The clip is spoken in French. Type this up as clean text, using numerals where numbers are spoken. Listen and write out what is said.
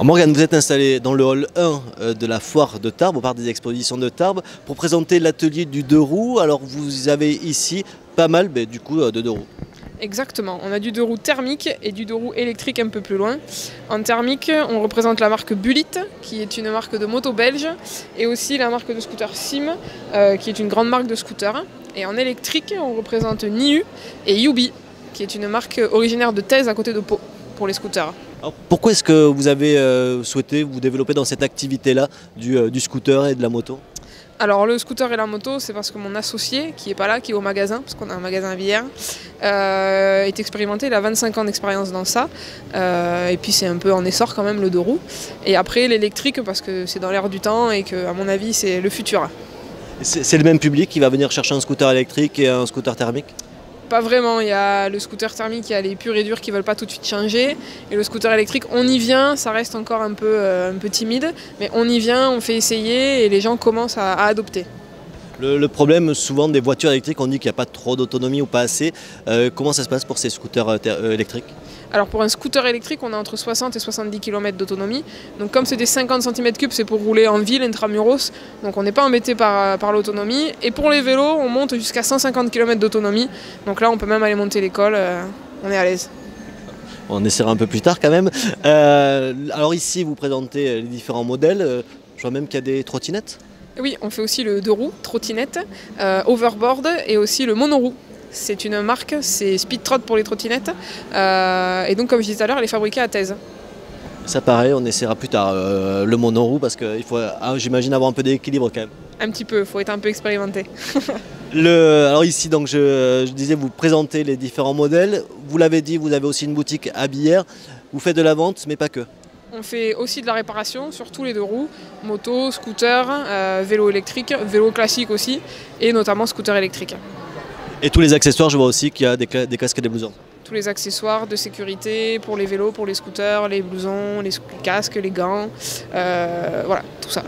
Morgane, vous êtes installé dans le hall 1 de la foire de Tarbes, au parc des expositions de Tarbes, pour présenter l'atelier du deux roues. Alors vous avez ici pas mal de deux roues. Exactement, on a du deux roues thermique et du deux roues électrique un peu plus loin. En thermique, on représente la marque Bullitt, qui est une marque de moto belge, et aussi la marque de scooter Sim, qui est une grande marque de scooter. Et en électrique, on représente Niu et Yubi, qui est une marque originaire de Thèse à côté de Pau, pour les scooters. Alors, pourquoi est-ce que vous avez souhaité vous développer dans cette activité-là du scooter et de la moto ? Alors le scooter et la moto, c'est parce que mon associé, qui est pas là, qui est au magasin, parce qu'on a un magasin à Villers, est expérimenté, il a 25 ans d'expérience dans ça, et puis c'est un peu en essor quand même le deux roues. Et après l'électrique, parce que c'est dans l'air du temps et que à mon avis c'est le futur. C'est le même public qui va venir chercher un scooter électrique et un scooter thermique ? Pas vraiment, il y a le scooter thermique, il y a les purs et durs qui ne veulent pas tout de suite changer. Et le scooter électrique, on y vient, ça reste encore un peu timide, mais on y vient, on fait essayer et les gens commencent à adopter. Le problème souvent des voitures électriques, on dit qu'il n'y a pas trop d'autonomie ou pas assez. Comment ça se passe pour ces scooters électriques ? Alors pour un scooter électrique, on a entre 60 et 70 km d'autonomie. Donc comme c'est des 50 cm3, c'est pour rouler en ville, intramuros. Donc on n'est pas embêté par l'autonomie. Et pour les vélos, on monte jusqu'à 150 km d'autonomie. Donc là, on peut même aller monter l'école, on est à l'aise. On essaiera un peu plus tard quand même. Alors ici, vous présentez les différents modèles. Je vois même qu'il y a des trottinettes. Oui, on fait aussi le deux roues, trottinette, overboard et aussi le monoroue. C'est une marque, c'est Speedtrot pour les trottinettes. Et donc, comme je disais tout à l'heure, elle est fabriquée à Thèse. Ça pareil, on essaiera plus tard le monoroue parce qu'il faut, j'imagine, avoir un peu d'équilibre quand même. Un petit peu, il faut être un peu expérimenté. Alors ici, donc, je disais, vous présentez les différents modèles. Vous l'avez dit, vous avez aussi une boutique à Villers. Vous faites de la vente, mais pas que. On fait aussi de la réparation sur tous les deux roues, moto, scooter, vélo électrique, vélo classique aussi, et notamment scooter électrique. Et tous les accessoires, je vois aussi qu'il y a des casques et des blousons. Tous les accessoires de sécurité pour les vélos, pour les scooters, les blousons, les casques, les gants, voilà, tout ça.